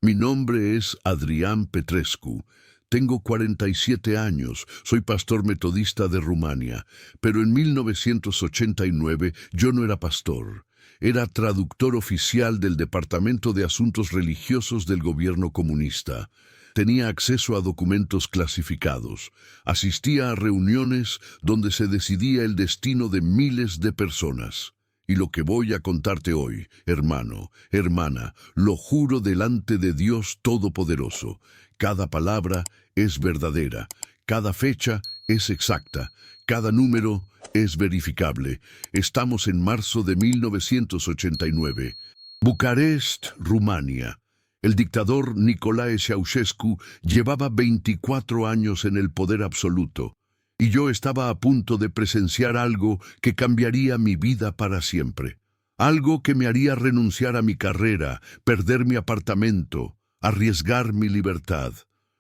Mi nombre es Adrián Petrescu. Tengo 47 años, soy pastor metodista de Rumania, pero en 1989 yo no era pastor. Era traductor oficial del Departamento de Asuntos Religiosos del gobierno comunista. Tenía acceso a documentos clasificados. Asistía a reuniones donde se decidía el destino de miles de personas. Y lo que voy a contarte hoy, hermano, hermana, lo juro delante de Dios Todopoderoso. Cada palabra es verdadera, cada fecha es exacta, cada número es verificable. Estamos en marzo de 1989. Bucarest, Rumania. El dictador Nicolae Ceausescu llevaba 24 años en el poder absoluto, y yo estaba a punto de presenciar algo que cambiaría mi vida para siempre. Algo que me haría renunciar a mi carrera, perder mi apartamento, arriesgar mi libertad.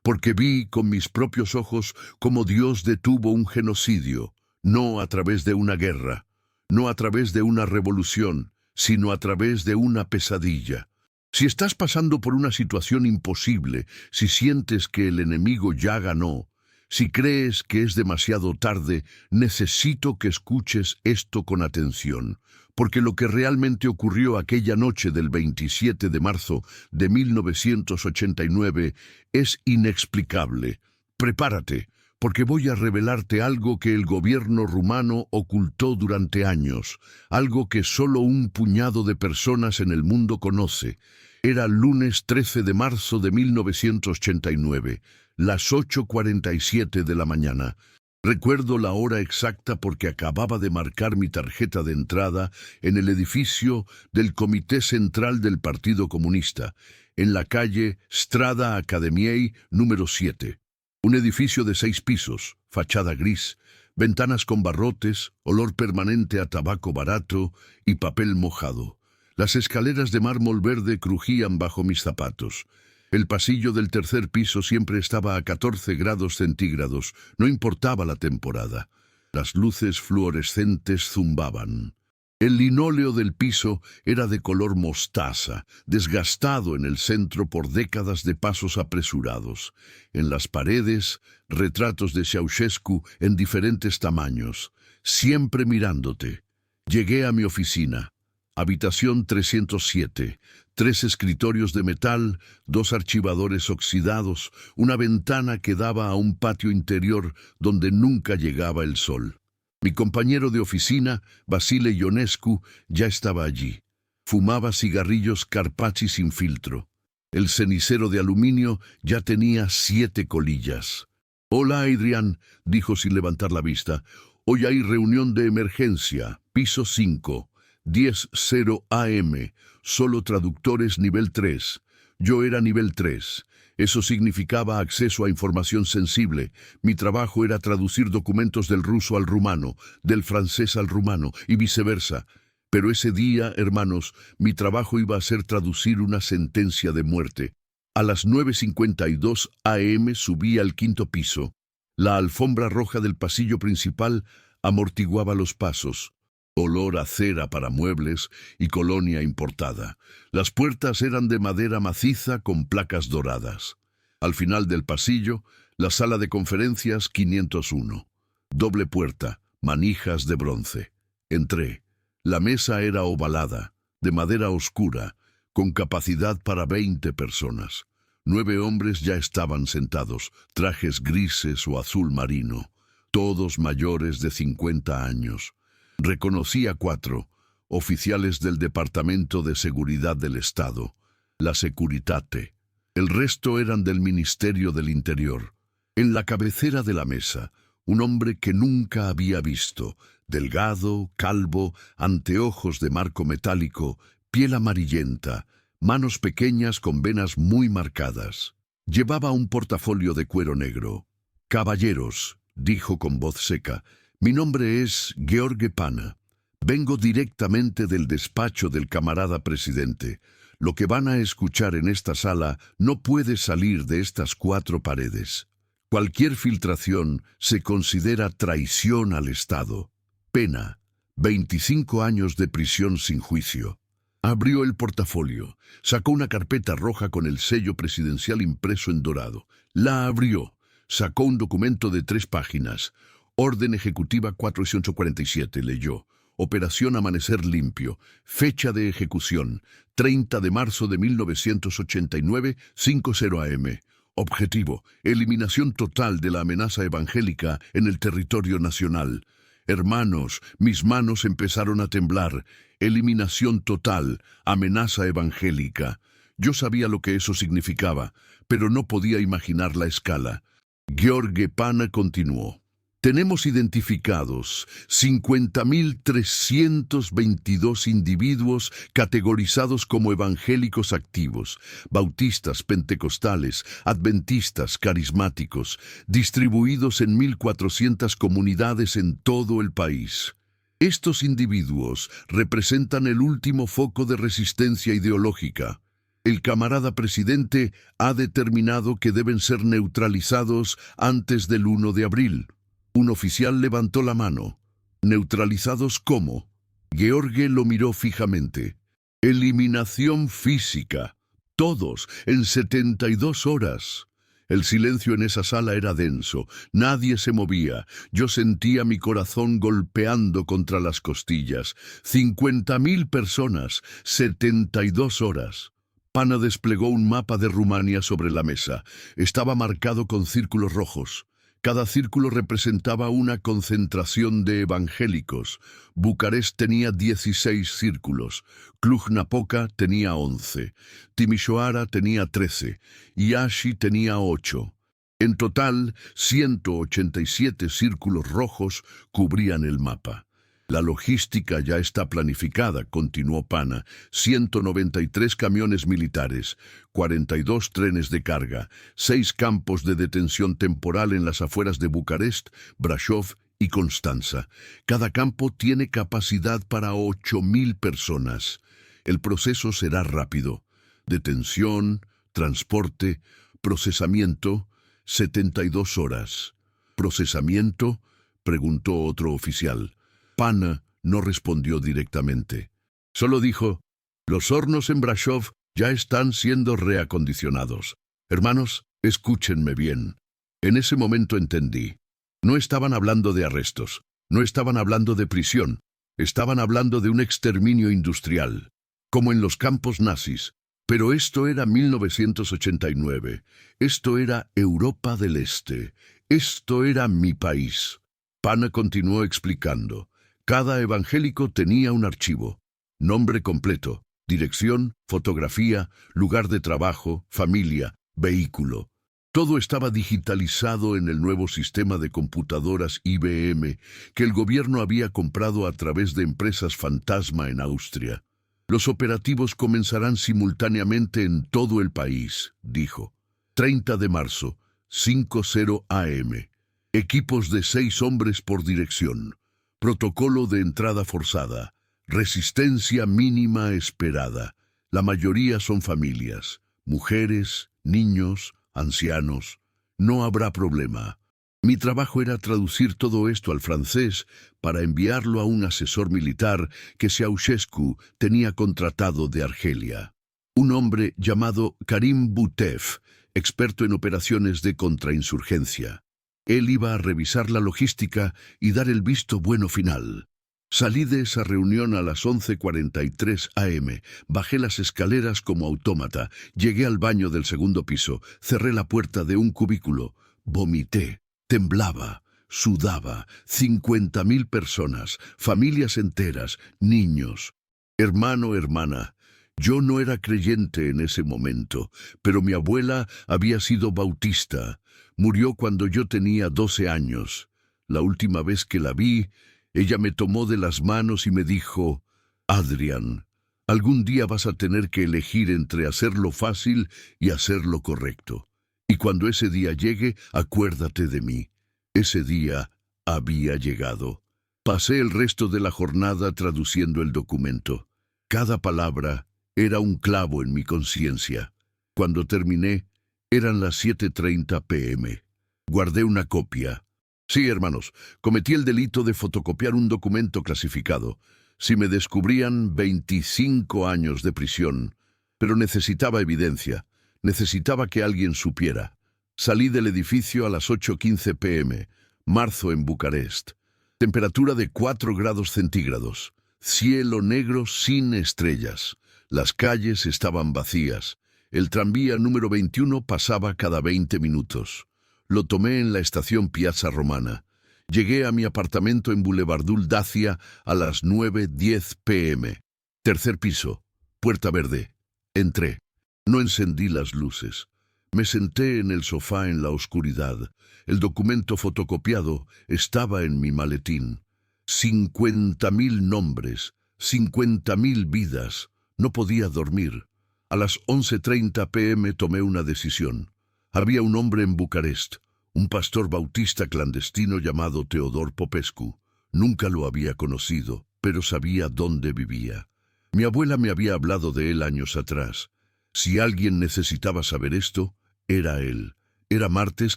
Porque vi con mis propios ojos cómo Dios detuvo un genocidio, no a través de una guerra, no a través de una revolución, sino a través de una pesadilla. Si estás pasando por una situación imposible, si sientes que el enemigo ya ganó, si crees que es demasiado tarde, necesito que escuches esto con atención, porque lo que realmente ocurrió aquella noche del 27 de marzo de 1989 es inexplicable. Prepárate, porque voy a revelarte algo que el gobierno rumano ocultó durante años, algo que solo un puñado de personas en el mundo conoce. Era lunes 13 de marzo de 1989, las 8:47 de la mañana. Recuerdo la hora exacta porque acababa de marcar mi tarjeta de entrada en el edificio del Comité Central del Partido Comunista, en la calle Strada Academiei número 7. Un edificio de 6 pisos, fachada gris, ventanas con barrotes, olor permanente a tabaco barato y papel mojado. Las escaleras de mármol verde crujían bajo mis zapatos. El pasillo del tercer piso siempre estaba a 14 grados centígrados, no importaba la temporada. Las luces fluorescentes zumbaban. El linóleo del piso era de color mostaza, desgastado en el centro por décadas de pasos apresurados. En las paredes, retratos de Ceausescu en diferentes tamaños, siempre mirándote. Llegué a mi oficina. Habitación 307, 3 escritorios de metal, 2 archivadores oxidados, una ventana que daba a un patio interior donde nunca llegaba el sol. Mi compañero de oficina, Vasile Ionescu, ya estaba allí. Fumaba cigarrillos Carpacci sin filtro. El cenicero de aluminio ya tenía 7 colillas. «Hola, Adrián», dijo sin levantar la vista. «Hoy hay reunión de emergencia, piso 5». 10:0 AM, solo traductores nivel 3. Yo era nivel 3. Eso significaba acceso a información sensible. Mi trabajo era traducir documentos del ruso al rumano, del francés al rumano y viceversa. Pero ese día, hermanos, mi trabajo iba a ser traducir una sentencia de muerte. A las 9:52 AM subí al 5º piso. La alfombra roja del pasillo principal amortiguaba los pasos. Olor a cera para muebles y colonia importada. Las puertas eran de madera maciza con placas doradas. Al final del pasillo, la sala de conferencias 501. Doble puerta, manijas de bronce. Entré. La mesa era ovalada, de madera oscura, con capacidad para 20 personas. 9 hombres ya estaban sentados, trajes grises o azul marino, todos mayores de 50 años. Reconocí a 4 oficiales del Departamento de Seguridad del Estado, la Securitate. El resto eran del Ministerio del Interior. En la cabecera de la mesa, un hombre que nunca había visto, delgado, calvo, anteojos de marco metálico, piel amarillenta, manos pequeñas con venas muy marcadas. Llevaba un portafolio de cuero negro. «Caballeros», dijo con voz seca, «mi nombre es Gheorghe Pana. Vengo directamente del despacho del camarada presidente. Lo que van a escuchar en esta sala no puede salir de estas 4 paredes. Cualquier filtración se considera traición al Estado. Pena, 25 años de prisión sin juicio». Abrió el portafolio, sacó una carpeta roja con el sello presidencial impreso en dorado. La abrió, sacó un documento de 3 páginas. Orden Ejecutiva 447, leyó. Operación Amanecer Limpio. Fecha de ejecución, 30 de marzo de 1989, 5:0 AM. Objetivo, eliminación total de la amenaza evangélica en el territorio nacional. Hermanos, mis manos empezaron a temblar. Eliminación total, amenaza evangélica. Yo sabía lo que eso significaba, pero no podía imaginar la escala. Gheorghe Pana continuó. Tenemos identificados 50.322 individuos categorizados como evangélicos activos, bautistas, pentecostales, adventistas, carismáticos, distribuidos en 1.400 comunidades en todo el país. Estos individuos representan el último foco de resistencia ideológica. El camarada presidente ha determinado que deben ser neutralizados antes del 1 de abril. Un oficial levantó la mano. ¿Neutralizados cómo? Gheorghe lo miró fijamente. Eliminación física. Todos, en 72 horas. El silencio en esa sala era denso. Nadie se movía. Yo sentía mi corazón golpeando contra las costillas. 50.000 personas, 72 horas. Pana desplegó un mapa de Rumania sobre la mesa. Estaba marcado con círculos rojos. Cada círculo representaba una concentración de evangélicos. Bucarest tenía 16 círculos, Cluj-Napoca tenía 11, Timișoara tenía 13, Iași tenía 8. En total, 187 círculos rojos cubrían el mapa. La logística ya está planificada, continuó Pana. 193 camiones militares, 42 trenes de carga, 6 campos de detención temporal en las afueras de Bucarest, Brașov y Constanța. Cada campo tiene capacidad para 8.000 personas. El proceso será rápido. Detención, transporte, procesamiento, 72 horas. ¿Procesamiento?, preguntó otro oficial. Pana no respondió directamente. Solo dijo, los hornos en Brașov ya están siendo reacondicionados. Hermanos, escúchenme bien. En ese momento entendí. No estaban hablando de arrestos, no estaban hablando de prisión, estaban hablando de un exterminio industrial, como en los campos nazis. Pero esto era 1989, esto era Europa del Este, esto era mi país. Pana continuó explicando. Cada evangélico tenía un archivo, nombre completo, dirección, fotografía, lugar de trabajo, familia, vehículo. Todo estaba digitalizado en el nuevo sistema de computadoras IBM que el gobierno había comprado a través de empresas fantasma en Austria. Los operativos comenzarán simultáneamente en todo el país, dijo. 30 de marzo, 5:0 AM. Equipos de 6 hombres por dirección. Protocolo de entrada forzada. Resistencia mínima esperada. La mayoría son familias, mujeres, niños, ancianos. No habrá problema. Mi trabajo era traducir todo esto al francés para enviarlo a un asesor militar que Ceausescu tenía contratado de Argelia. Un hombre llamado Karim Boutef, experto en operaciones de contrainsurgencia. Él iba a revisar la logística y dar el visto bueno final. Salí de esa reunión a las 11:43 AM, bajé las escaleras como autómata, llegué al baño del segundo piso, cerré la puerta de un cubículo, vomité, temblaba, sudaba, 50.000 personas, familias enteras, niños. Hermano, hermana, yo no era creyente en ese momento, pero mi abuela había sido bautista. Murió cuando yo tenía 12 años. La última vez que la vi, ella me tomó de las manos y me dijo, Adrián, algún día vas a tener que elegir entre hacerlo fácil y hacerlo correcto. Y cuando ese día llegue, acuérdate de mí. Ese día había llegado. Pasé el resto de la jornada traduciendo el documento. Cada palabra era un clavo en mi conciencia. Cuando terminé, eran las 7:30 p.m. Guardé una copia. Sí, hermanos, cometí el delito de fotocopiar un documento clasificado. Si me descubrían, 25 años de prisión. Pero necesitaba evidencia. Necesitaba que alguien supiera. Salí del edificio a las 8:15 p.m. Marzo en Bucarest. Temperatura de 4 grados centígrados. Cielo negro sin estrellas. Las calles estaban vacías. El tranvía número 21 pasaba cada 20 minutos. Lo tomé en la estación Piazza Romana. Llegué a mi apartamento en Boulevardul Dacia a las 9:10 p.m. Tercer piso, puerta verde. Entré. No encendí las luces. Me senté en el sofá en la oscuridad. El documento fotocopiado estaba en mi maletín. 50.000 nombres, 50.000 vidas. No podía dormir. A las 11:30 p.m. tomé una decisión. Había un hombre en Bucarest, un pastor bautista clandestino llamado Teodor Popescu. Nunca lo había conocido, pero sabía dónde vivía. Mi abuela me había hablado de él años atrás. Si alguien necesitaba saber esto, era él. Era martes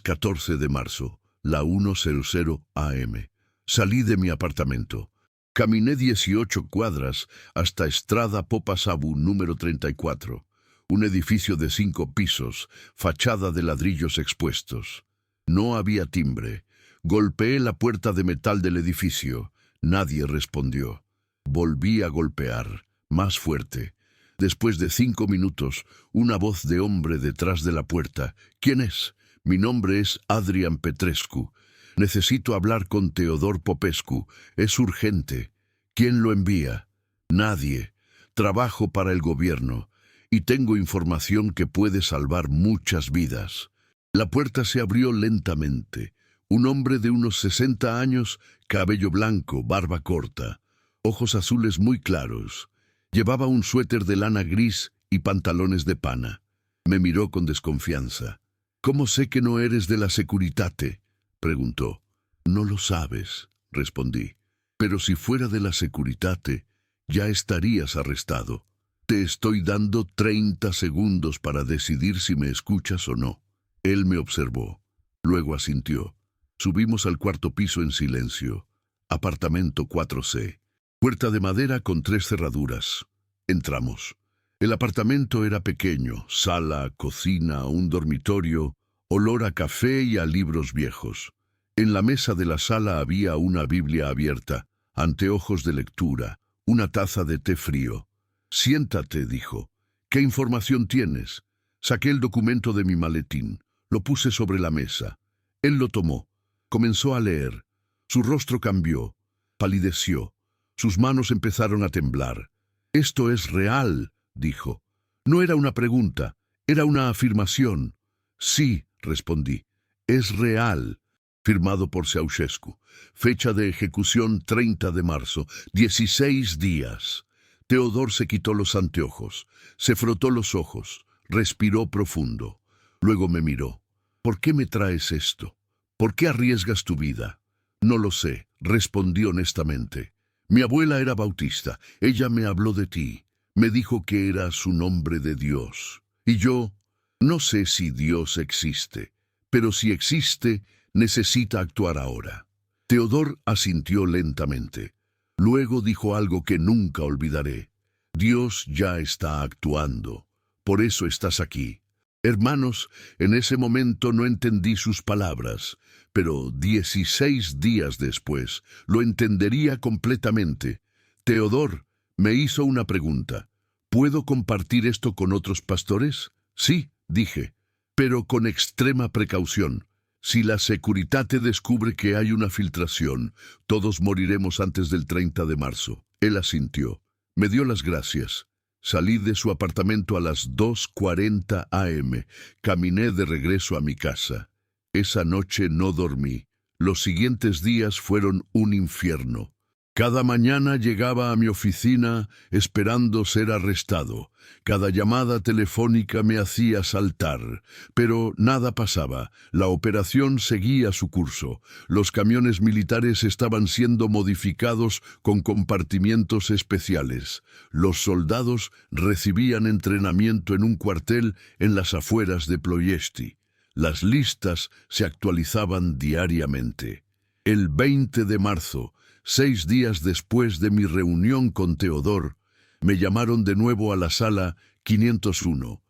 14 de marzo, la 1:00 a.m. Salí de mi apartamento. Caminé 18 cuadras hasta Estrada Popa Sabu número 34. Un edificio de 5 pisos, fachada de ladrillos expuestos. No había timbre. Golpeé la puerta de metal del edificio. Nadie respondió. Volví a golpear, más fuerte. Después de 5 minutos, una voz de hombre detrás de la puerta. ¿Quién es? Mi nombre es Adrian Petrescu. Necesito hablar con Teodor Popescu. Es urgente. ¿Quién lo envía? Nadie. Trabajo para el gobierno. Y tengo información que puede salvar muchas vidas. La puerta se abrió lentamente. Un hombre de unos 60 años, cabello blanco, barba corta, ojos azules muy claros. Llevaba un suéter de lana gris y pantalones de pana. Me miró con desconfianza. «¿Cómo sé que no eres de la Securitate?», preguntó. «No lo sabes», respondí. «Pero si fuera de la Securitate, ya estarías arrestado. Te estoy dando 30 segundos para decidir si me escuchas o no». Él me observó. Luego asintió. Subimos al cuarto piso en silencio. Apartamento 4C. Puerta de madera con 3 cerraduras. Entramos. El apartamento era pequeño. Sala, cocina, un dormitorio, olor a café y a libros viejos. En la mesa de la sala había una Biblia abierta, anteojos de lectura, una taza de té frío. «Siéntate», dijo. «¿Qué información tienes?» Saqué el documento de mi maletín. Lo puse sobre la mesa. Él lo tomó. Comenzó a leer. Su rostro cambió. Palideció. Sus manos empezaron a temblar. «Esto es real», dijo. No era una pregunta, era una afirmación. «Sí», respondí. «Es real». Firmado por Ceausescu. Fecha de ejecución 30 de marzo. 16 días. Teodor se quitó los anteojos. Se frotó los ojos. Respiró profundo. Luego me miró. «¿Por qué me traes esto? ¿Por qué arriesgas tu vida?» «No lo sé», respondí honestamente. «Mi abuela era bautista. Ella me habló de ti. Me dijo que eras un hombre de Dios. Y yo, no sé si Dios existe, pero si existe, necesita actuar ahora». Teodor asintió lentamente. Luego dijo algo que nunca olvidaré. «Dios ya está actuando. Por eso estás aquí». Hermanos, en ese momento no entendí sus palabras, pero 16 días después lo entendería completamente. Teodor me hizo una pregunta. «¿Puedo compartir esto con otros pastores?» «Sí», dije, «pero con extrema precaución. Si la Securitate descubre que hay una filtración, todos moriremos antes del 30 de marzo». Él asintió. Me dio las gracias. Salí de su apartamento a las 2:40 a.m. Caminé de regreso a mi casa. Esa noche no dormí. Los siguientes días fueron un infierno. Cada mañana llegaba a mi oficina esperando ser arrestado. Cada llamada telefónica me hacía saltar, pero nada pasaba. La operación seguía su curso. Los camiones militares estaban siendo modificados con compartimientos especiales. Los soldados recibían entrenamiento en un cuartel en las afueras de Ploiesti. Las listas se actualizaban diariamente. El 20 de marzo, 6 días después de mi reunión con Teodor, me llamaron de nuevo a la sala 501.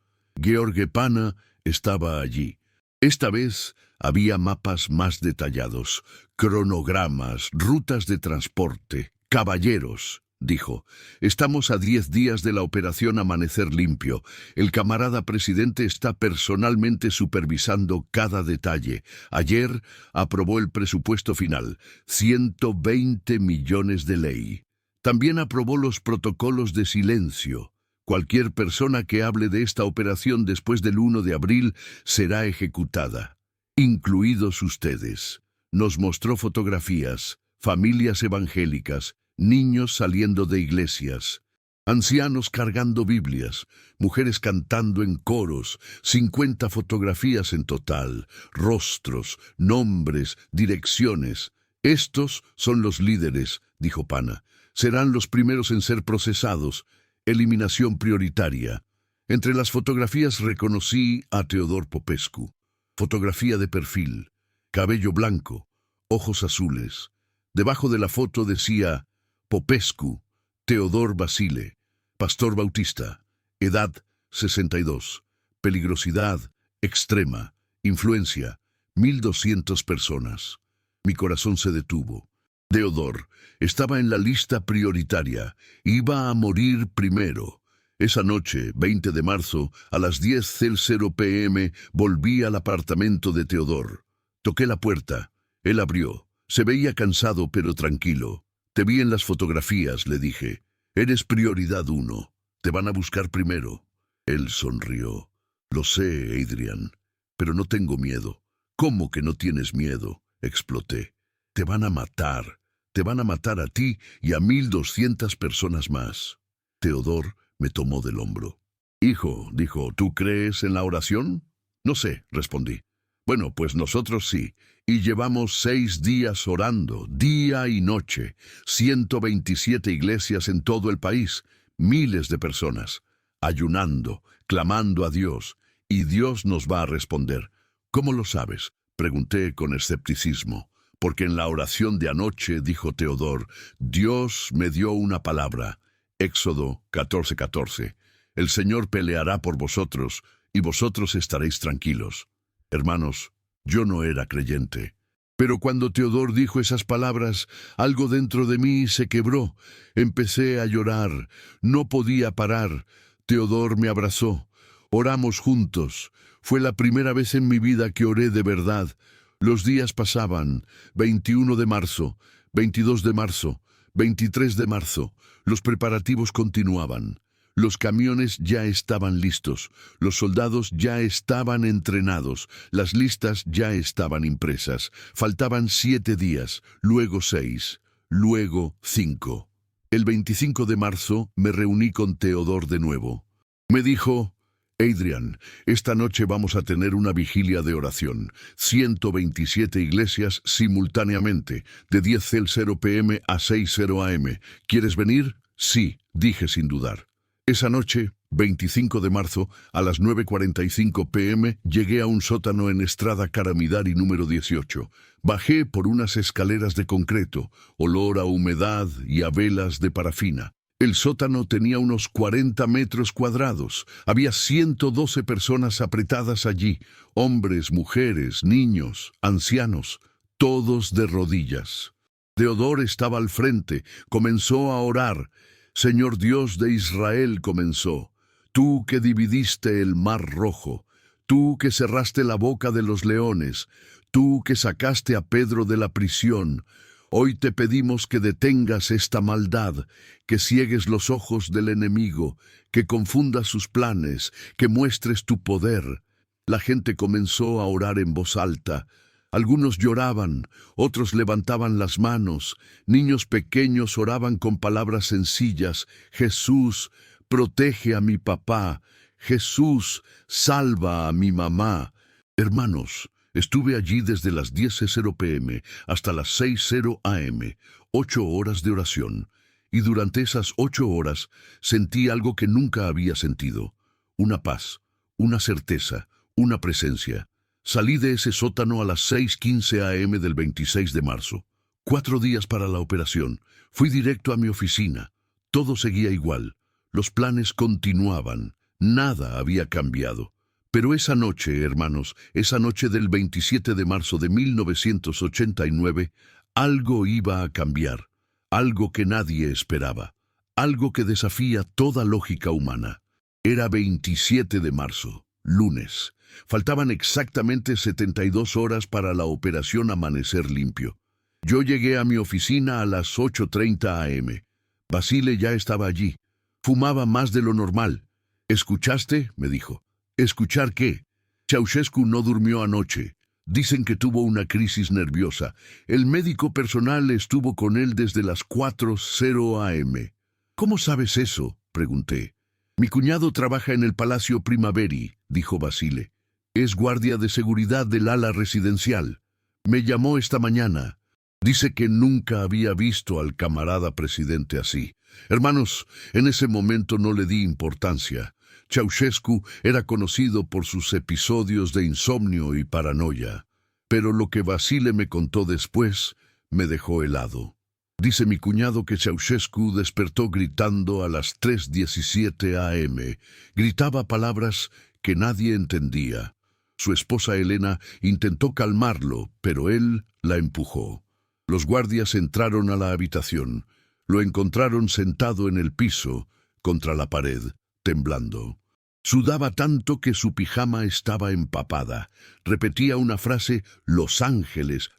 George Pana estaba allí. Esta vez había mapas más detallados, cronogramas, rutas de transporte. Caballeros, dijo, estamos a 10 días de la operación Amanecer Limpio. El camarada presidente está personalmente supervisando cada detalle. Ayer aprobó el presupuesto final, 120 millones de ley. También aprobó los protocolos de silencio. Cualquier persona que hable de esta operación después del 1 de abril será ejecutada, incluidos ustedes. Nos mostró fotografías, familias evangélicas, niños saliendo de iglesias, ancianos cargando Biblias, mujeres cantando en coros, 50 fotografías en total, rostros, nombres, direcciones. Estos son los líderes, dijo Pana. Serán los primeros en ser procesados. Eliminación prioritaria. Entre las fotografías reconocí a Teodor Popescu. Fotografía de perfil, cabello blanco, ojos azules. Debajo de la foto decía Popescu, Teodor Basile, pastor bautista, edad 62, peligrosidad extrema, influencia 1200 personas. Mi corazón se detuvo. Teodor estaba en la lista prioritaria, iba a morir primero. Esa noche, 20 de marzo, a las 10:00 p.m., volví al apartamento de Teodor. Toqué la puerta. Él abrió. Se veía cansado pero tranquilo. Te vi en las fotografías, le dije. Eres prioridad 1. Te van a buscar primero. Él sonrió. Lo sé, Adrian, pero no tengo miedo. ¿Cómo que no tienes miedo? Exploté. Te van a matar. Te van a matar a ti y a 1200 personas más. Teodor me tomó del hombro. Hijo, dijo, ¿tú crees en la oración? No sé, respondí. Bueno, pues nosotros sí, y llevamos 6 días orando, día y noche, 127 iglesias en todo el país, miles de personas, ayunando, clamando a Dios, y Dios nos va a responder. ¿Cómo lo sabes? Pregunté con escepticismo. Porque en la oración de anoche, dijo Teodor, Dios me dio una palabra. Éxodo 14:14. El Señor peleará por vosotros, y vosotros estaréis tranquilos. Hermanos, yo no era creyente. Pero cuando Teodor dijo esas palabras, algo dentro de mí se quebró. Empecé a llorar. No podía parar. Teodor me abrazó. Oramos juntos. Fue la primera vez en mi vida que oré de verdad. Los días pasaban, 21 de marzo, 22 de marzo, 23 de marzo. Los preparativos continuaban. Los camiones ya estaban listos. Los soldados ya estaban entrenados. Las listas ya estaban impresas. Faltaban 7 días, luego 6, luego 5. El 25 de marzo me reuní con Teodor de nuevo. Me dijo: Adrian, esta noche vamos a tener una vigilia de oración. 127 iglesias simultáneamente, de 10:00 p.m. a 6:00 a.m. ¿Quieres venir? Sí, dije sin dudar. Esa noche, 25 de marzo, a las 9:45 p.m., llegué a un sótano en Estrada Caramidari número 18. Bajé por unas escaleras de concreto, olor a humedad y a velas de parafina. El sótano tenía unos 40 metros cuadrados. Había 112 personas apretadas allí, hombres, mujeres, niños, ancianos, todos de rodillas. Teodor estaba al frente, comenzó a orar. Señor Dios de Israel, comenzó, tú que dividiste el mar rojo, tú que cerraste la boca de los leones, tú que sacaste a Pedro de la prisión, hoy te pedimos que detengas esta maldad, que ciegues los ojos del enemigo, que confundas sus planes, que muestres tu poder. La gente comenzó a orar en voz alta. Algunos lloraban, otros levantaban las manos. Niños pequeños oraban con palabras sencillas. Jesús, protege a mi papá. Jesús, salva a mi mamá. Hermanos, estuve allí desde las 10:00 p.m. hasta las 6:00 a.m., 8 horas de oración, y durante esas 8 horas sentí algo que nunca había sentido, una paz, una certeza, una presencia. Salí de ese sótano a las 6:15 a.m. del 26 de marzo. 4 días para la operación. Fui directo a mi oficina. Todo seguía igual. Los planes continuaban. Nada había cambiado. Pero esa noche, hermanos, esa noche del 27 de marzo de 1989, algo iba a cambiar. Algo que nadie esperaba. Algo que desafía toda lógica humana. Era 27 de marzo, lunes. Faltaban exactamente 72 horas para la operación Amanecer Limpio. Yo llegué a mi oficina a las 8:30 a.m. Basile ya estaba allí. Fumaba más de lo normal. ¿Escuchaste?, me dijo. ¿Escuchar qué? Ceausescu no durmió anoche. Dicen que tuvo una crisis nerviosa. El médico personal estuvo con él desde las 4:00 a.m. ¿Cómo sabes eso?, pregunté. Mi cuñado trabaja en el Palacio Primaveri, dijo Basile. Es guardia de seguridad del ala residencial. Me llamó esta mañana. Dice que nunca había visto al camarada presidente así. Hermanos, en ese momento no le di importancia. Ceausescu era conocido por sus episodios de insomnio y paranoia. Pero lo que Basile me contó después me dejó helado. Dice mi cuñado que Ceausescu despertó gritando a las 3:17 a.m. Gritaba palabras que nadie entendía. Su esposa Elena intentó calmarlo, pero él la empujó. Los guardias entraron a la habitación. Lo encontraron sentado en el piso, contra la pared, temblando. Sudaba tanto que su pijama estaba empapada. Repetía una frase: «Los ángeles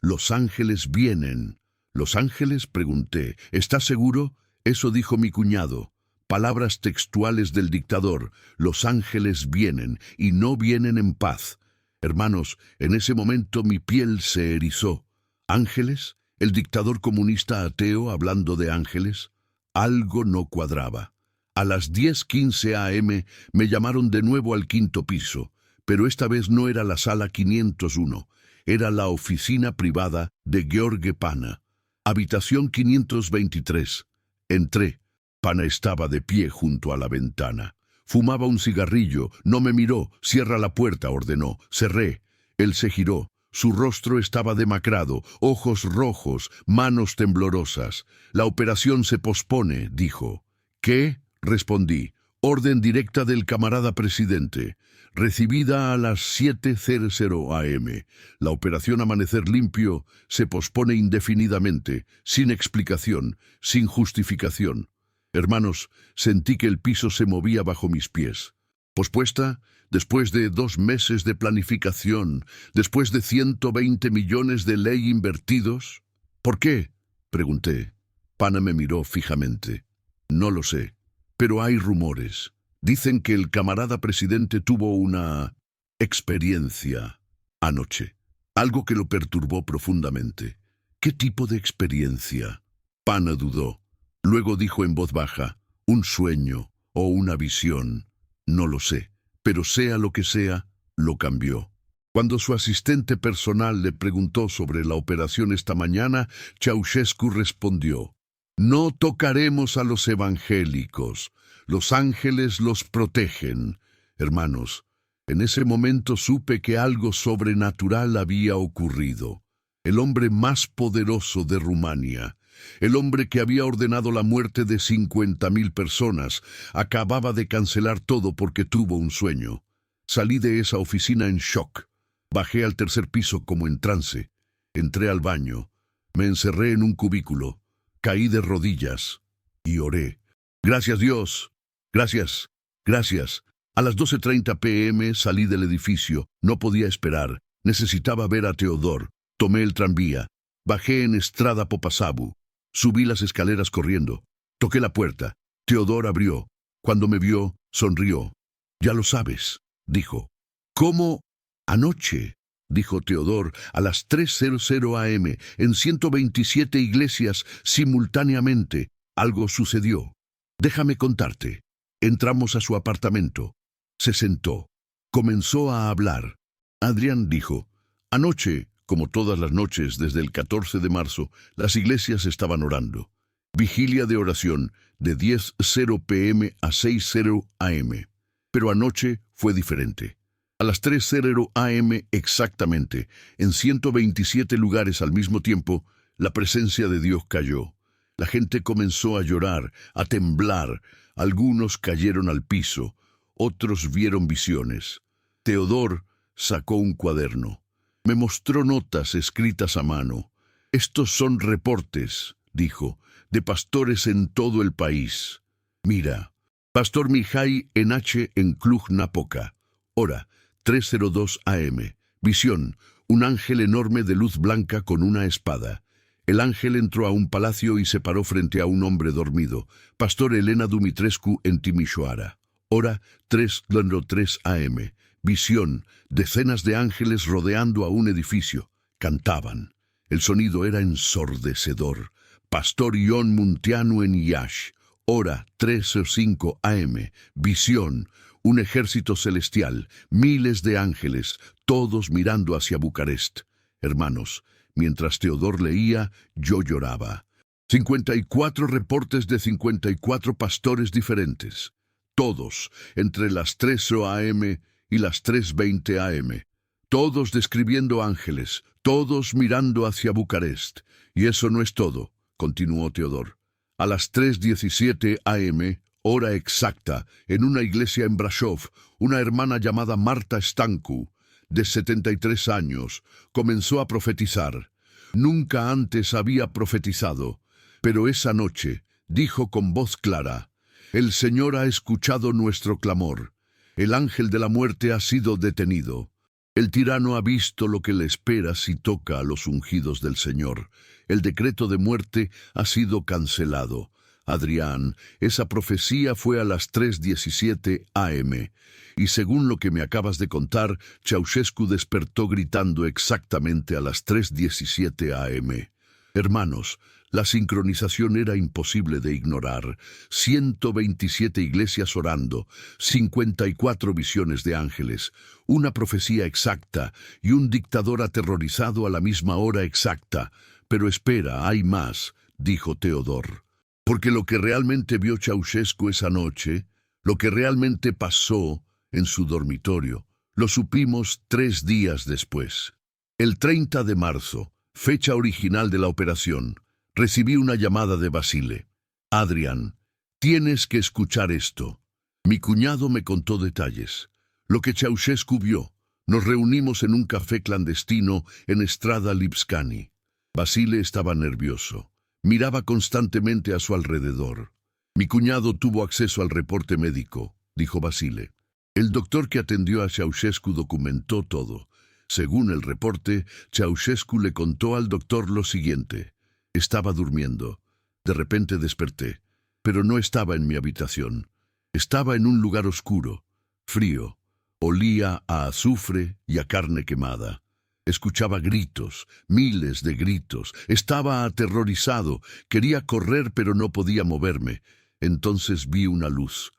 vienen». «¿Los ángeles?», pregunté. «¿Estás seguro?». Eso dijo mi cuñado. Palabras textuales del dictador. «Los ángeles vienen, y no vienen en paz». Hermanos, en ese momento mi piel se erizó. ¿Ángeles? ¿El dictador comunista ateo hablando de ángeles? Algo no cuadraba. A las 10:15 a.m. me llamaron de nuevo al 5º piso, pero esta vez no era la sala 501, era la oficina privada de Gheorghe Pana. Habitación 523. Entré. Pana estaba de pie junto a la ventana. Fumaba un cigarrillo, no me miró. «Cierra la puerta», ordenó. Cerré. Él se giró. Su rostro estaba demacrado, ojos rojos, manos temblorosas. «La operación se pospone», dijo. «¿Qué?», respondí. «Orden directa del camarada presidente. Recibida a las 7:00 a.m. La operación Amanecer Limpio se pospone indefinidamente, sin explicación, sin justificación». Hermanos, sentí que el piso se movía bajo mis pies. ¿Pospuesta? Después de 2 meses de planificación, después de 120 millones de ley invertidos. ¿Por qué?, pregunté. Pana me miró fijamente. No lo sé, pero hay rumores. Dicen que el camarada presidente tuvo una experiencia anoche, algo que lo perturbó profundamente. ¿Qué tipo de experiencia? Pana dudó. Luego dijo en voz baja: «Un sueño o una visión. No lo sé, pero sea lo que sea, lo cambió». Cuando su asistente personal le preguntó sobre la operación esta mañana, Ceausescu respondió: «No tocaremos a los evangélicos. Los ángeles los protegen». Hermanos, en ese momento supe que algo sobrenatural había ocurrido. El hombre más poderoso de Rumania, el hombre que había ordenado la muerte de 50.000 personas, acababa de cancelar todo porque tuvo un sueño. Salí de esa oficina en shock. Bajé al 3er piso como en trance. Entré al baño. Me encerré en un cubículo. Caí de rodillas y oré. «Gracias, Dios. Gracias. Gracias». A las 12:30 p.m. salí del edificio. No podía esperar. Necesitaba ver a Teodor. Tomé el tranvía. Bajé en Estrada Popasabu. Subí las escaleras corriendo. Toqué la puerta. Teodor abrió. Cuando me vio, sonrió. «Ya lo sabes», dijo. «¿Cómo?» «Anoche», dijo Teodor, «a las 3:00 a.m., en 127 iglesias simultáneamente, algo sucedió. Déjame contarte». Entramos a su apartamento. Se sentó. Comenzó a hablar. Adrián dijo: «Anoche, como todas las noches desde el 14 de marzo, las iglesias estaban orando. Vigilia de oración de 10:00 p.m. a 6:00 a.m. Pero anoche fue diferente. A las 3:00 a.m. exactamente, en 127 lugares al mismo tiempo, La presencia de Dios cayó. La gente comenzó a llorar, a temblar. Algunos cayeron al piso, otros vieron visiones. Teodor sacó un cuaderno. Me mostró notas escritas a mano. Estos son reportes, dijo, de pastores en todo el país. Mira, Pastor Mihai Enache en Cluj-Napoca. Hora, 3:02 AM. Visión, un ángel enorme de luz blanca con una espada. El ángel entró a un palacio y se paró frente a un hombre dormido. Pastor Elena Dumitrescu en Timișoara. Hora, 3:03 AM. Visión, decenas de ángeles rodeando a un edificio. Cantaban. El sonido era ensordecedor. Pastor Ion Munteanu en Iași. Hora, 3:05 AM. Visión, un ejército celestial, miles de ángeles, todos mirando hacia Bucarest. Hermanos, mientras Teodor leía, yo lloraba. 54 reportes de 54 pastores diferentes. Todos entre las 3 AM y las 3:20 AM. Todos describiendo ángeles, todos mirando hacia Bucarest. Y eso no es todo, continuó Teodor. A las 3:17 AM, hora exacta, en una iglesia en Brasov, una hermana llamada Marta Stancu, de 73 años, comenzó a profetizar. Nunca antes había profetizado, pero esa noche dijo con voz clara: «El Señor ha escuchado nuestro clamor. El ángel de la muerte ha sido detenido. El tirano ha visto lo que le espera si toca a los ungidos del Señor. El decreto de muerte ha sido cancelado». Adrián, esa profecía fue a las 3:17 AM. Y según lo que me acabas de contar, Ceausescu despertó gritando exactamente a las 3:17 AM. Hermanos, la sincronización era imposible de ignorar. 127 iglesias orando, 54 visiones de ángeles, una profecía exacta y un dictador aterrorizado a la misma hora exacta. Pero espera, hay más, dijo Teodor. Porque lo que realmente vio Ceausescu esa noche, lo que realmente pasó en su dormitorio, lo supimos 3 días después. El 30 de marzo, fecha original de la operación, recibí una llamada de Basile. Adrián, tienes que escuchar esto. Mi cuñado me contó detalles. Lo que Ceausescu vio. Nos reunimos en un café clandestino en Strada Lipskani. Basile estaba nervioso. Miraba constantemente a su alrededor. Mi cuñado tuvo acceso al reporte médico, dijo Basile. El doctor que atendió a Ceausescu documentó todo. Según el reporte, Ceausescu le contó al doctor lo siguiente. Estaba durmiendo. De repente desperté, pero no estaba en mi habitación. Estaba en un lugar oscuro, frío. Olía a azufre y a carne quemada. Escuchaba gritos, miles de gritos. Estaba aterrorizado. Quería correr, pero no podía moverme. Entonces vi una luz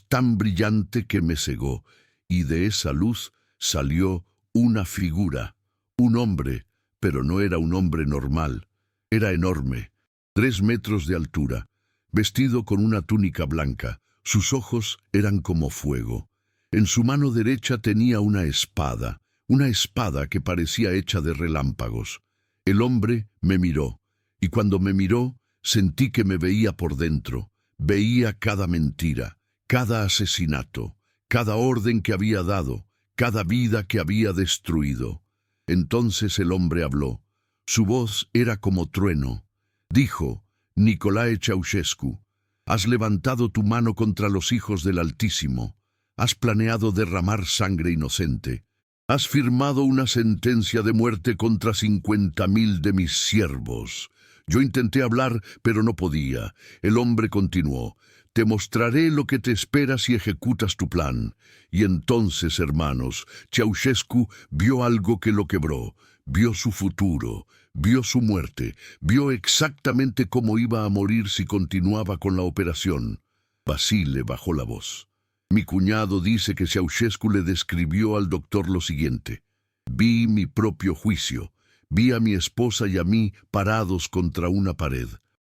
tan brillante que me cegó, y de esa luz salió una figura, un hombre, pero no era un hombre normal. Era enorme, 3 metros de altura, vestido con una túnica blanca. Sus ojos eran como fuego. En su mano derecha tenía una espada que parecía hecha de relámpagos. El hombre me miró, y cuando me miró, sentí que me veía por dentro. Veía cada mentira, cada asesinato, cada orden que había dado, cada vida que había destruido. Entonces el hombre habló. Su voz era como trueno. Dijo: Nicolae Ceausescu, has levantado tu mano contra los hijos del Altísimo. Has planeado derramar sangre inocente. Has firmado una sentencia de muerte contra 50.000 de mis siervos. Yo intenté hablar, pero no podía. El hombre continuó: te mostraré lo que te espera si ejecutas tu plan. Y entonces, hermanos, Ceausescu vio algo que lo quebró. Vio su futuro, vio su muerte, vio exactamente cómo iba a morir si continuaba con la operación. Basile bajó la voz. Mi cuñado dice que Ceausescu le describió al doctor lo siguiente: vi mi propio juicio, vi a mi esposa y a mí parados contra una pared.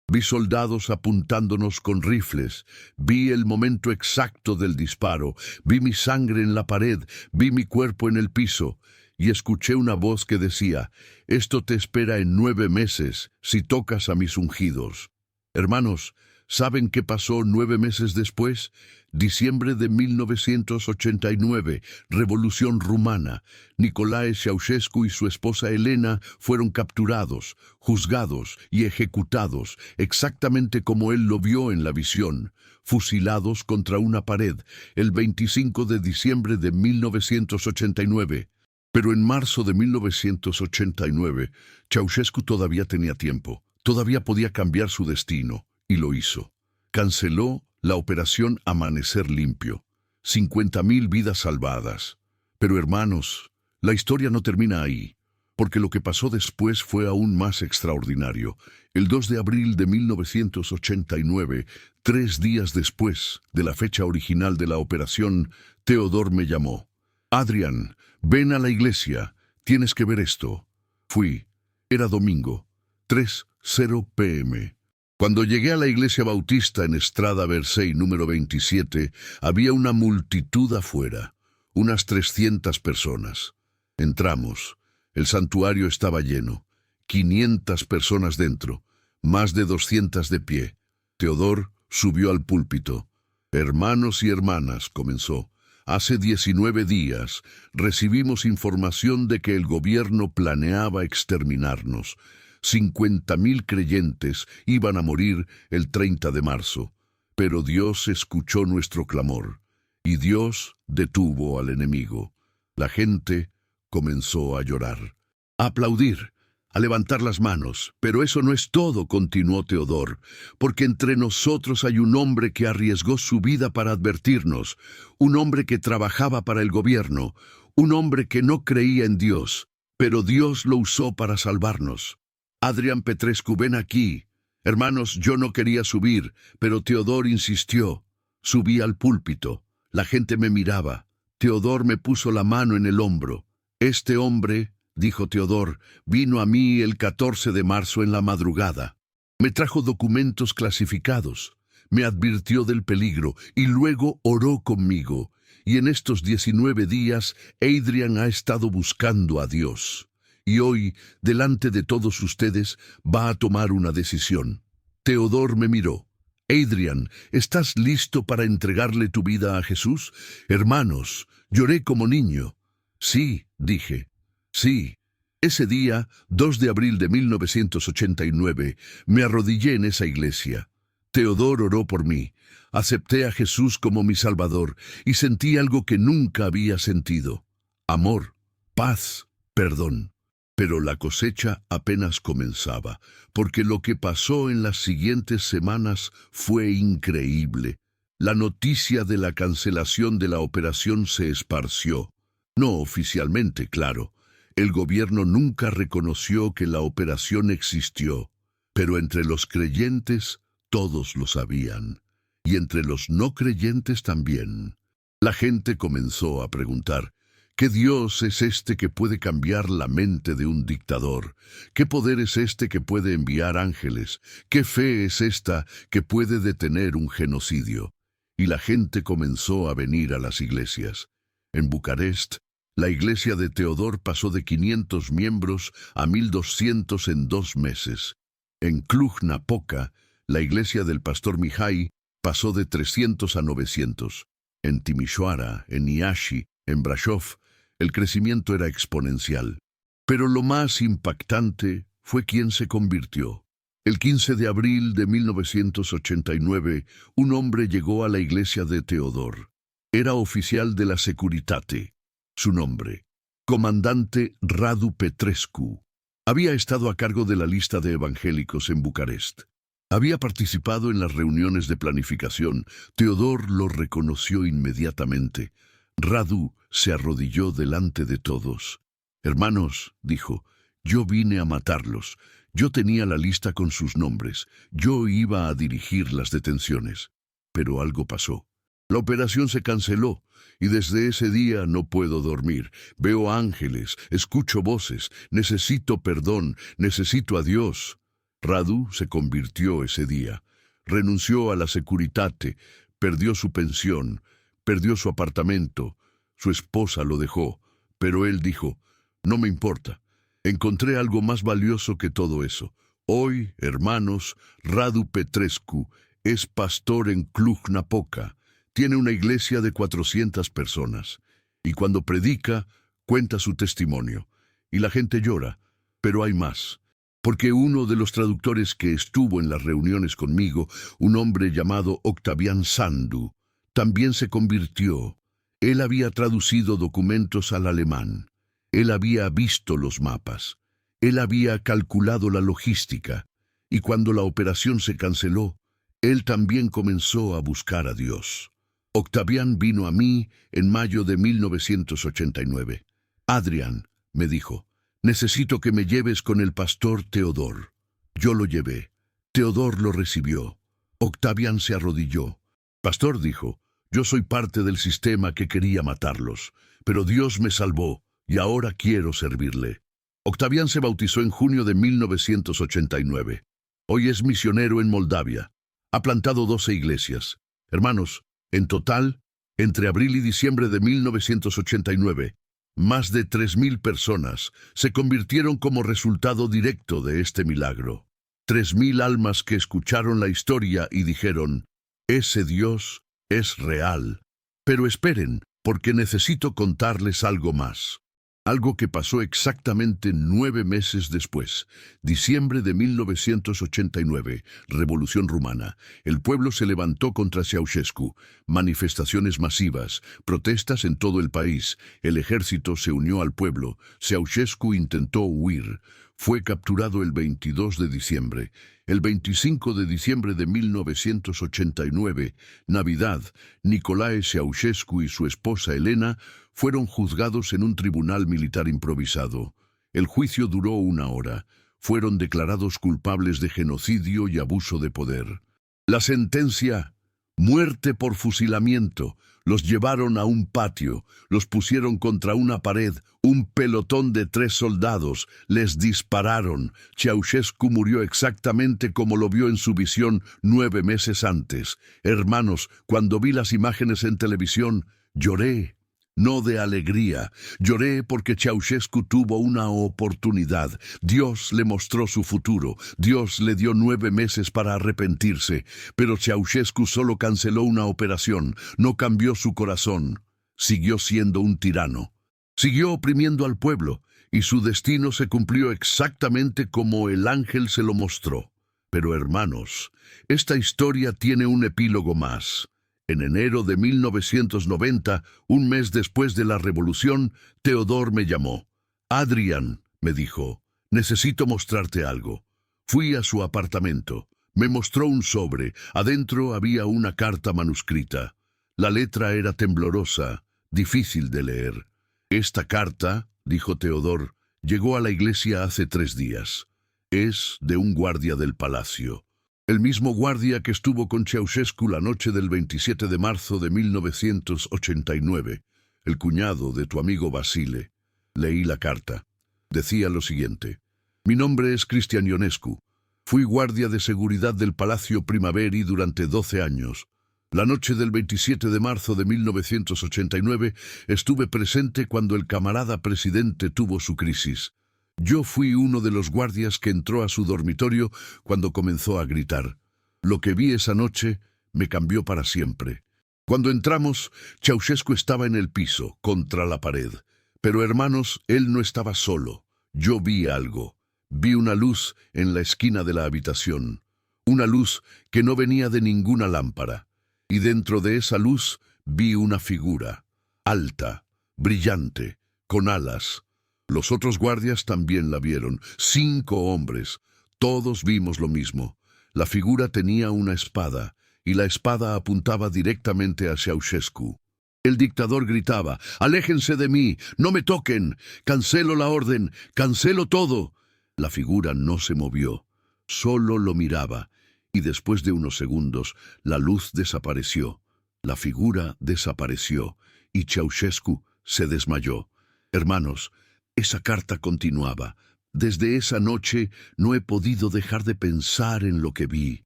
Vi soldados apuntándonos con rifles, vi el momento exacto del disparo, vi mi sangre en la pared, vi mi cuerpo en el piso, y escuché una voz que decía: «Esto te espera en 9 meses si tocas a mis ungidos». Hermanos, ¿saben qué pasó 9 meses después? Diciembre de 1989, Revolución Rumana. Nicolae Ceausescu y su esposa Elena fueron capturados, juzgados y ejecutados, exactamente como él lo vio en la visión, fusilados contra una pared, el 25 de diciembre de 1989. Pero en marzo de 1989, Ceausescu todavía tenía tiempo, todavía podía cambiar su destino, y lo hizo. Canceló la operación Amanecer Limpio. 50.000 vidas salvadas. Pero hermanos, la historia no termina ahí, porque lo que pasó después fue aún más extraordinario. El 2 de abril de 1989, 3 días después de la fecha original de la operación, Teodor me llamó. «Adrián, ven a la iglesia, tienes que ver esto». Fui. Era domingo, 3:00 p.m. Cuando llegué a la iglesia bautista en Estrada Versey número 27, había una multitud afuera, unas 300 personas. Entramos. El santuario estaba lleno, 500 personas dentro, más de 200 de pie. Teodor subió al púlpito. «Hermanos y hermanas», comenzó, «hace 19 días recibimos información de que el gobierno planeaba exterminarnos. 50.000 creyentes iban a morir el 30 de marzo. Pero Dios escuchó nuestro clamor, y Dios detuvo al enemigo». La gente comenzó a llorar, a aplaudir, a levantar las manos. «Pero eso no es todo», continuó Teodor, «porque entre nosotros hay un hombre que arriesgó su vida para advertirnos, un hombre que trabajaba para el gobierno, un hombre que no creía en Dios, pero Dios lo usó para salvarnos. Adrián Petrescu, ven aquí». Hermanos, yo no quería subir, pero Teodor insistió. Subí al púlpito. La gente me miraba. Teodor me puso la mano en el hombro. «Este hombre», dijo Teodor, «vino a mí el 14 de marzo en la madrugada. Me trajo documentos clasificados, me advirtió del peligro y luego oró conmigo. Y en estos 19 días, Adrián ha estado buscando a Dios. Y hoy, delante de todos ustedes, va a tomar una decisión». Teodor me miró. «Adrián, ¿estás listo para entregarle tu vida a Jesús?» Hermanos, lloré como niño. «Sí», dije. «Sí». Ese día, 2 de abril de 1989, me arrodillé en esa iglesia. Teodor oró por mí. Acepté a Jesús como mi Salvador y sentí algo que nunca había sentido: amor, paz, perdón. Pero la cosecha apenas comenzaba, porque lo que pasó en las siguientes semanas fue increíble. La noticia de la cancelación de la operación se esparció. No oficialmente, claro. El gobierno nunca reconoció que la operación existió, pero entre los creyentes todos lo sabían, y entre los no creyentes también. La gente comenzó a preguntar: ¿qué Dios es este que puede cambiar la mente de un dictador? ¿Qué poder es este que puede enviar ángeles? ¿Qué fe es esta que puede detener un genocidio? Y la gente comenzó a venir a las iglesias. En Bucarest, la iglesia de Teodor pasó de 500 miembros a 1.200 en 2 meses. En Cluj-Napoca, la iglesia del pastor Mihai pasó de 300 a 900. En Timișoara, en Iași, en Brașov, el crecimiento era exponencial. Pero lo más impactante fue quién se convirtió. El 15 de abril de 1989, un hombre llegó a la iglesia de Teodor. Era oficial de la Securitate. Su nombre: Comandante Radu Petrescu. Había estado a cargo de la lista de evangélicos en Bucarest. Había participado en las reuniones de planificación. Teodor lo reconoció inmediatamente. Radu se arrodilló delante de todos. «Hermanos», dijo, «yo vine a matarlos. Yo tenía la lista con sus nombres. Yo iba a dirigir las detenciones. Pero algo pasó. La operación se canceló, y desde ese día no puedo dormir. Veo ángeles, escucho voces, necesito perdón, necesito a Dios». Radu se convirtió ese día. Renunció a la Securitate, perdió su pensión, perdió su apartamento, su esposa lo dejó, pero él dijo: No me importa. Encontré algo más valioso que todo eso. Hoy, hermanos, Radu Petrescu es pastor en Cluj-Napoca. Tiene una iglesia de 400 personas. Y cuando predica, cuenta su testimonio. Y la gente llora. Pero hay más. Porque uno de los traductores que estuvo en las reuniones conmigo, un hombre llamado Octavian Sandu, también se convirtió. Él había traducido documentos al alemán. Él había visto los mapas. Él había calculado la logística. Y cuando la operación se canceló, él también comenzó a buscar a Dios. Octavian vino a mí en mayo de 1989. Adrián, me dijo, necesito que me lleves con el pastor Teodor. Yo lo llevé. Teodor lo recibió. Octavian se arrodilló. Pastor, dijo, yo soy parte del sistema que quería matarlos, pero Dios me salvó y ahora quiero servirle. Octavian se bautizó en junio de 1989. Hoy es misionero en Moldavia. Ha plantado 12 iglesias. Hermanos, en total, entre abril y diciembre de 1989, más de 3.000 personas se convirtieron como resultado directo de este milagro. 3.000 almas que escucharon la historia y dijeron, ese Dios es real. Pero esperen, porque necesito contarles algo más. Algo que pasó exactamente 9 meses después, diciembre de 1989, Revolución Rumana. El pueblo se levantó contra Ceausescu, manifestaciones masivas, protestas en todo el país. El ejército se unió al pueblo. Ceausescu intentó huir. Fue capturado el 22 de diciembre. El 25 de diciembre de 1989, Navidad, Nicolae Ceausescu y su esposa Elena fueron juzgados en un tribunal militar improvisado. El juicio duró 1 hora. Fueron declarados culpables de genocidio y abuso de poder. La sentencia: muerte por fusilamiento. Los llevaron a un patio, los pusieron contra una pared, un pelotón de 3 soldados, les dispararon. Ceausescu murió exactamente como lo vio en su visión 9 meses antes. Hermanos, cuando vi las imágenes en televisión, lloré. No de alegría, lloré porque Ceausescu tuvo una oportunidad. Dios le mostró su futuro. Dios le dio 9 meses para arrepentirse. Pero Ceausescu solo canceló una operación, no cambió su corazón. Siguió siendo un tirano. Siguió oprimiendo al pueblo, y su destino se cumplió exactamente como el ángel se lo mostró. Pero hermanos, esta historia tiene un epílogo más. En enero de 1990, un mes después de la revolución, Teodor me llamó. Adrián, me dijo, necesito mostrarte algo. Fui a su apartamento. Me mostró un sobre. Adentro había una carta manuscrita. La letra era temblorosa, difícil de leer. Esta carta, dijo Teodor, llegó a la iglesia hace 3 días. Es de un guardia del palacio. El mismo guardia que estuvo con Ceausescu la noche del 27 de marzo de 1989, el cuñado de tu amigo Basile. Leí la carta. Decía lo siguiente: mi nombre es Cristian Ionescu. Fui guardia de seguridad del Palacio Primaveri durante 12 años. La noche del 27 de marzo de 1989 estuve presente cuando el camarada presidente tuvo su crisis. Yo fui uno de los guardias que entró a su dormitorio cuando comenzó a gritar. Lo que vi esa noche me cambió para siempre. Cuando entramos, Ceausescu estaba en el piso, contra la pared. Pero hermanos, él no estaba solo. Yo vi algo. Vi una luz en la esquina de la habitación. Una luz que no venía de ninguna lámpara. Y dentro de esa luz vi una figura, alta, brillante, con alas. Los otros guardias también la vieron, 5 hombres. Todos vimos lo mismo. La figura tenía una espada, y la espada apuntaba directamente a Ceausescu. El dictador gritaba: «¡Aléjense de mí! ¡No me toquen! ¡Cancelo la orden! ¡Cancelo todo!». La figura no se movió, solo lo miraba, y después de unos segundos, la luz desapareció. La figura desapareció, y Ceausescu se desmayó. Hermanos, esa carta continuaba. Desde esa noche no he podido dejar de pensar en lo que vi.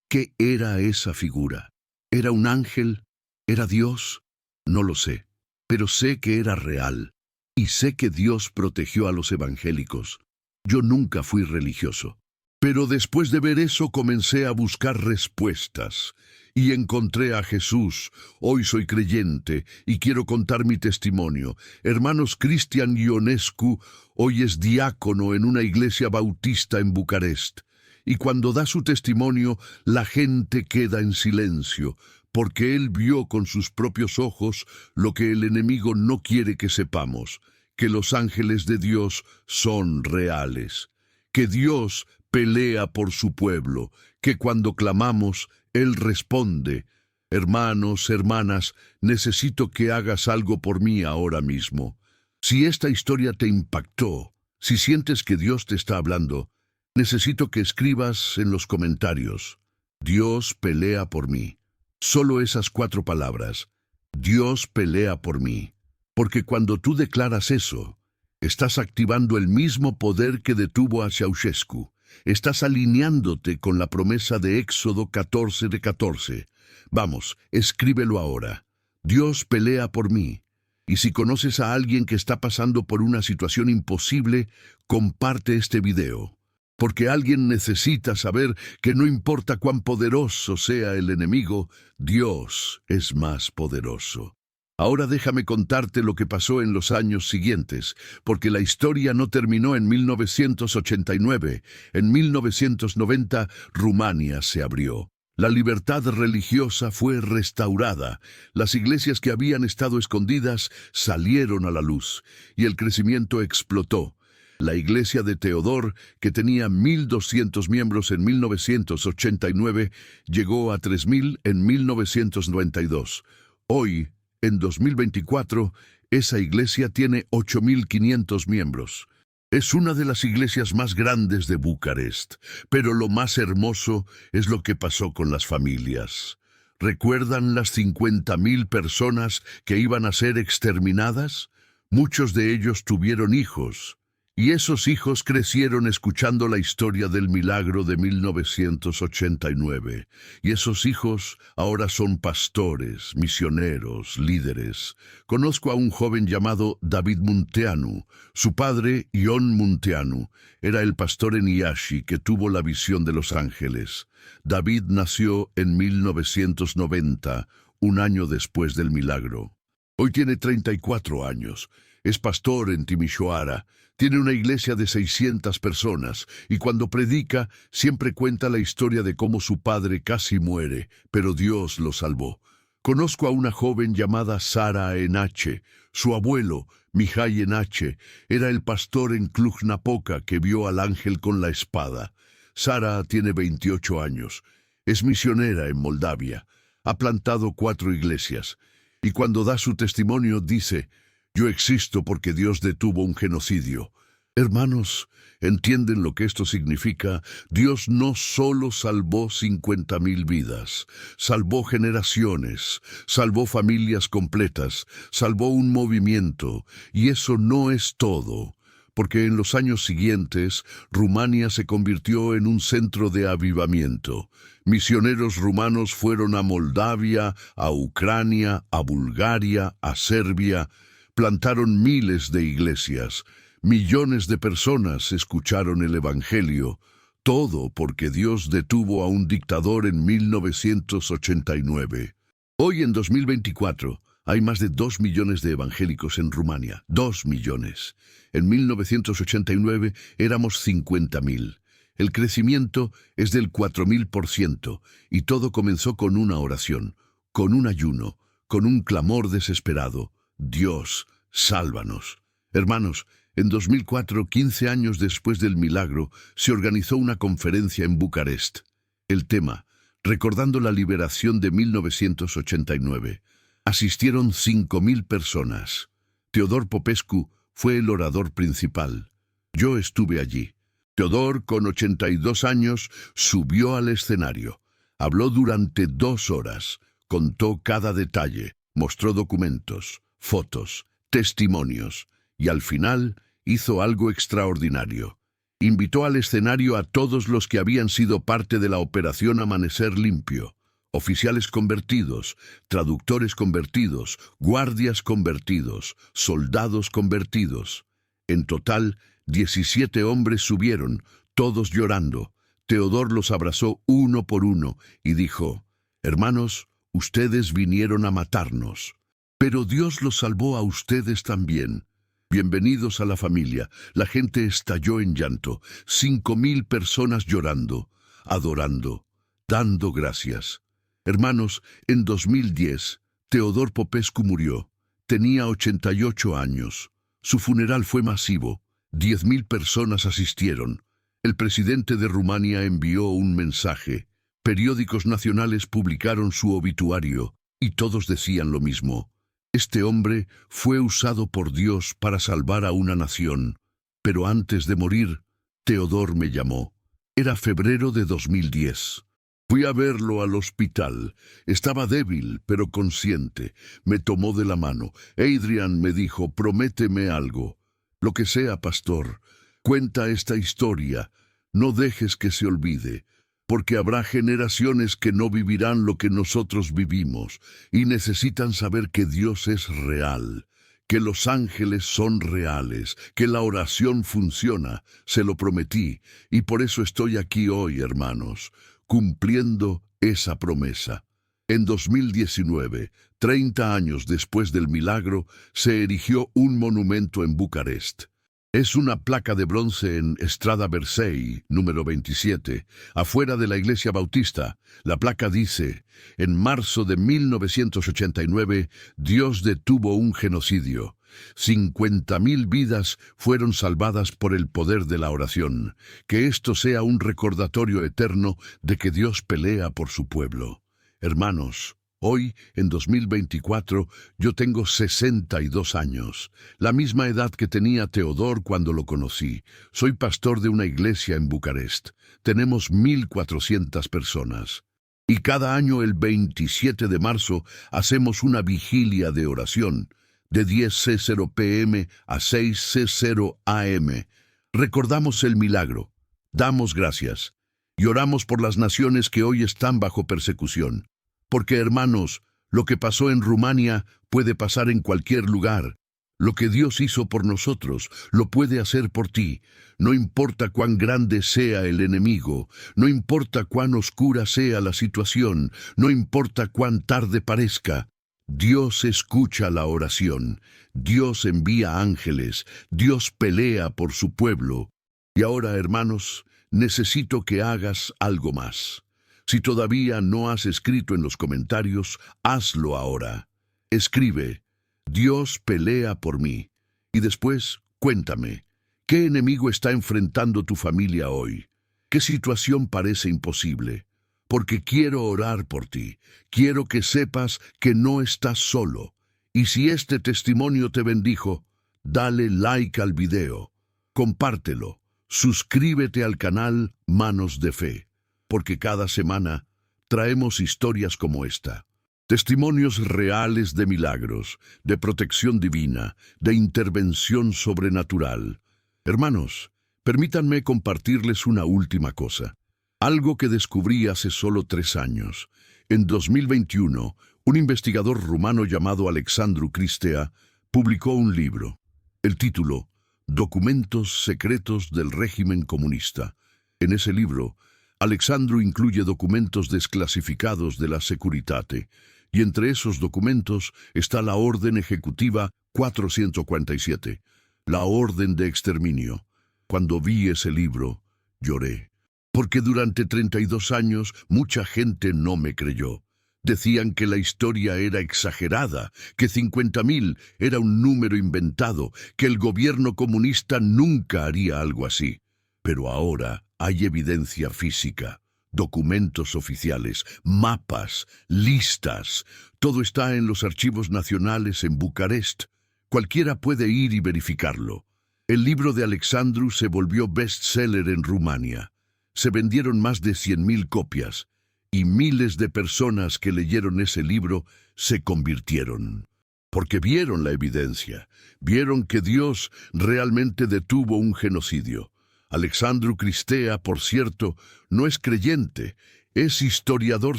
¿Qué era esa figura? ¿Era un ángel? ¿Era Dios? No lo sé, pero sé que era real. Y sé que Dios protegió a los evangélicos. Yo nunca fui religioso. Pero después de ver eso comencé a buscar respuestas. Y encontré a Jesús. Hoy soy creyente y quiero contar mi testimonio. Hermanos, Cristian Ionescu hoy es diácono en una iglesia bautista en Bucarest. Y cuando da su testimonio, la gente queda en silencio, porque él vio con sus propios ojos lo que el enemigo no quiere que sepamos, que los ángeles de Dios son reales, que Dios pelea por su pueblo, que cuando clamamos, Él responde. Hermanos, hermanas, necesito que hagas algo por mí ahora mismo. Si esta historia te impactó, si sientes que Dios te está hablando, necesito que escribas en los comentarios: Dios pelea por mí. Solo esas 4 palabras: Dios pelea por mí. Porque cuando tú declaras eso, estás activando el mismo poder que detuvo a Ceausescu. Estás alineándote con la promesa de Éxodo 14:14. Vamos, escríbelo ahora. Dios pelea por mí. Y si conoces a alguien que está pasando por una situación imposible, comparte este video. Porque alguien necesita saber que no importa cuán poderoso sea el enemigo, Dios es más poderoso. Ahora déjame contarte lo que pasó en los años siguientes, porque la historia no terminó en 1989. En 1990, Rumania se abrió. La libertad religiosa fue restaurada. Las iglesias que habían estado escondidas salieron a la luz, y el crecimiento explotó. La iglesia de Teodor, que tenía 1.200 miembros en 1989, llegó a 3.000 en 1992. Hoy, en 2024, esa iglesia tiene 8.500 miembros. Es una de las iglesias más grandes de Bucarest, pero lo más hermoso es lo que pasó con las familias. ¿Recuerdan las 50.000 personas que iban a ser exterminadas? Muchos de ellos tuvieron hijos. Y esos hijos crecieron escuchando la historia del milagro de 1989. Y esos hijos ahora son pastores, misioneros, líderes. Conozco a un joven llamado David Munteanu. Su padre, Ion Munteanu, era el pastor en Iași que tuvo la visión de los ángeles. David nació en 1990, un año después del milagro. Hoy tiene 34 años. Es pastor en Timișoara. Tiene una iglesia de 600 personas y cuando predica siempre cuenta la historia de cómo su padre casi muere, pero Dios lo salvó. Conozco a una joven llamada Sara Enache. Su abuelo, Mihai Enache, era el pastor en Cluj-Napoca que vio al ángel con la espada. Sara tiene 28 años. Es misionera en Moldavia. Ha plantado 4 iglesias. Y cuando da su testimonio dice: yo existo porque Dios detuvo un genocidio. Hermanos, ¿entienden lo que esto significa? Dios no solo salvó 50.000 vidas, salvó generaciones, salvó familias completas, salvó un movimiento, y eso no es todo. Porque en los años siguientes, Rumania se convirtió en un centro de avivamiento. Misioneros rumanos fueron a Moldavia, a Ucrania, a Bulgaria, a Serbia. Plantaron miles de iglesias. Millones de personas escucharon el Evangelio. Todo porque Dios detuvo a un dictador en 1989. Hoy, en 2024, hay más de 2 millones de evangélicos en Rumania. 2 millones. En 1989 éramos 50.000. El crecimiento es del 4.000%, y todo comenzó con una oración, con un ayuno, con un clamor desesperado. Dios, sálvanos. Hermanos, en 2004, 15 años después del milagro, se organizó una conferencia en Bucarest. El tema: recordando la liberación de 1989. Asistieron 5.000 personas. Teodor Popescu fue el orador principal. Yo estuve allí. Teodor, con 82 años, subió al escenario. Habló durante 2 horas. Contó cada detalle, mostró documentos, fotos, testimonios, y al final hizo algo extraordinario. Invitó al escenario a todos los que habían sido parte de la Operación Amanecer Limpio. oficiales convertidos, traductores convertidos, guardias convertidos, soldados convertidos. En total, 17 hombres subieron, todos llorando. Teodor los abrazó uno por uno y dijo: «Hermanos, ustedes vinieron a matarnos, pero Dios los salvó a ustedes también. Bienvenidos a la familia». La gente estalló en llanto, 5.000 personas llorando, adorando, dando gracias. Hermanos, en 2010, Teodor Popescu murió. Tenía 88 años. Su funeral fue masivo. 10.000 personas asistieron. El presidente de Rumania envió un mensaje. Periódicos nacionales publicaron su obituario y todos decían lo mismo. Este hombre fue usado por Dios para salvar a una nación. Pero antes de morir, Teodor me llamó. Era febrero de 2010. Fui a verlo al hospital. Estaba débil, pero consciente. Me tomó de la mano. Adrian me dijo: «Prométeme algo». «Lo que sea, pastor. Cuenta esta historia. No dejes que se olvide, porque habrá generaciones que no vivirán lo que nosotros vivimos y necesitan saber que Dios es real, que los ángeles son reales, que la oración funciona». Se lo prometí y por eso estoy aquí hoy, hermanos, cumpliendo esa promesa. En 2019, 30 años después del milagro, se erigió un monumento en Bucarest. Es una placa de bronce en Strada Vercei, número 27, afuera de la iglesia bautista. La placa dice: «En marzo de 1989, Dios detuvo un genocidio. 50.000 vidas fueron salvadas por el poder de la oración. Que esto sea un recordatorio eterno de que Dios pelea por su pueblo». Hermanos, hoy, en 2024, yo tengo 62 años, la misma edad que tenía Teodor cuando lo conocí. Soy pastor de una iglesia en Bucarest. Tenemos 1.400 personas. Y cada año, el 27 de marzo, hacemos una vigilia de oración, de 10:00 p.m. a 6:00 a.m. Recordamos el milagro, damos gracias y oramos por las naciones que hoy están bajo persecución. Porque, hermanos, lo que pasó en Rumania puede pasar en cualquier lugar. Lo que Dios hizo por nosotros, lo puede hacer por ti. No importa cuán grande sea el enemigo, no importa cuán oscura sea la situación, no importa cuán tarde parezca. Dios escucha la oración, Dios envía ángeles, Dios pelea por su pueblo. Y ahora, hermanos, necesito que hagas algo más. Si todavía no has escrito en los comentarios, hazlo ahora. Escribe: «Dios pelea por mí». Y después, cuéntame, ¿qué enemigo está enfrentando tu familia hoy? ¿Qué situación parece imposible? Porque quiero orar por ti. Quiero que sepas que no estás solo. Y si este testimonio te bendijo, dale like al video, compártelo, suscríbete al canal Manos de Fe, porque cada semana traemos historias como esta. Testimonios reales de milagros, de protección divina, de intervención sobrenatural. Hermanos, permítanme compartirles una última cosa. Algo que descubrí hace solo 3 años. En 2021, un investigador rumano llamado Alexandru Cristea publicó un libro. El título: «Documentos secretos del régimen comunista». En ese libro, Alexandru incluye documentos desclasificados de la Securitate, y entre esos documentos está la Orden Ejecutiva 447, la Orden de Exterminio. Cuando vi ese libro, lloré, porque durante 32 años mucha gente no me creyó. Decían que la historia era exagerada, que 50.000 era un número inventado, que el gobierno comunista nunca haría algo así. Pero ahora hay evidencia física, documentos oficiales, mapas, listas. Todo está en los archivos nacionales en Bucarest. Cualquiera puede ir y verificarlo. El libro de Alexandru se volvió bestseller en Rumania. Se vendieron más de 100.000 copias, y miles de personas que leyeron ese libro se convirtieron. Porque vieron la evidencia, vieron que Dios realmente detuvo un genocidio. Alexandru Cristea, por cierto, no es creyente, es historiador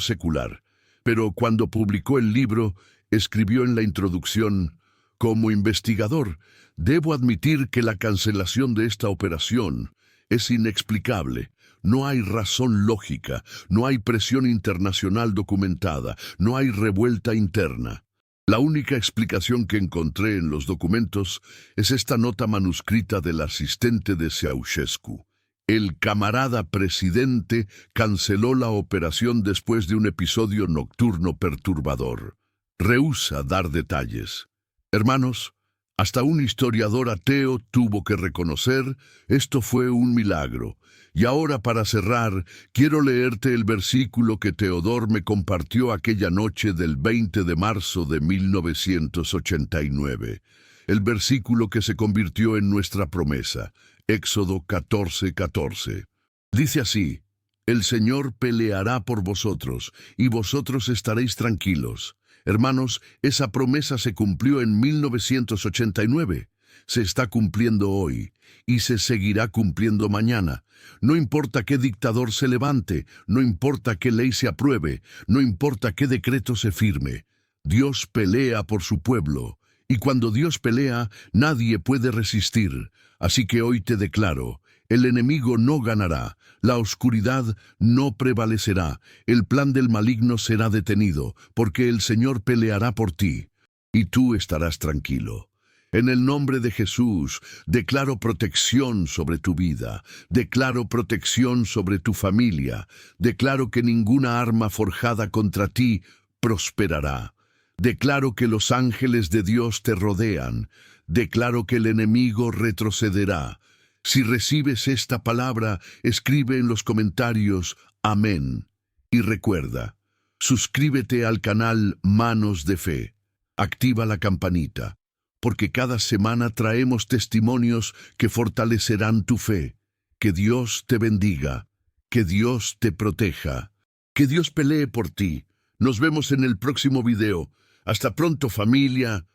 secular. pero cuando publicó el libro, escribió en la introducción: como investigador, debo admitir que la cancelación de esta operación es inexplicable. No hay razón lógica, no hay presión internacional documentada, no hay revuelta interna. La única explicación que encontré en los documentos es esta nota manuscrita del asistente de Ceausescu. El camarada presidente canceló la operación después de un episodio nocturno perturbador. Rehúsa dar detalles. Hermanos, hasta un historiador ateo tuvo que reconocer esto fue un milagro. Y ahora, para cerrar, quiero leerte el versículo que Teodor me compartió aquella noche del 20 de marzo de 1989. El versículo que se convirtió en nuestra promesa, Éxodo 14:14. Dice así: el Señor peleará por vosotros, y vosotros estaréis tranquilos. Hermanos, esa promesa se cumplió en 1989. Se está cumpliendo hoy y se seguirá cumpliendo mañana. No importa qué dictador se levante, no importa qué ley se apruebe, no importa qué decreto se firme. Dios pelea por su pueblo, y cuando Dios pelea, nadie puede resistir. Así que hoy te declaro: el enemigo no ganará, la oscuridad no prevalecerá, el plan del maligno será detenido, porque el Señor peleará por ti, y tú estarás tranquilo. En el nombre de Jesús, declaro protección sobre tu vida, declaro protección sobre tu familia, declaro que ninguna arma forjada contra ti prosperará. Declaro que los ángeles de Dios te rodean, declaro que el enemigo retrocederá. Si recibes esta palabra, escribe en los comentarios amén. Y recuerda, suscríbete al canal Manos de Fe. Activa la campanita, porque cada semana traemos testimonios que fortalecerán tu fe. Que Dios te bendiga, que Dios te proteja, que Dios pelee por ti. Nos vemos en el próximo video. Hasta pronto, familia.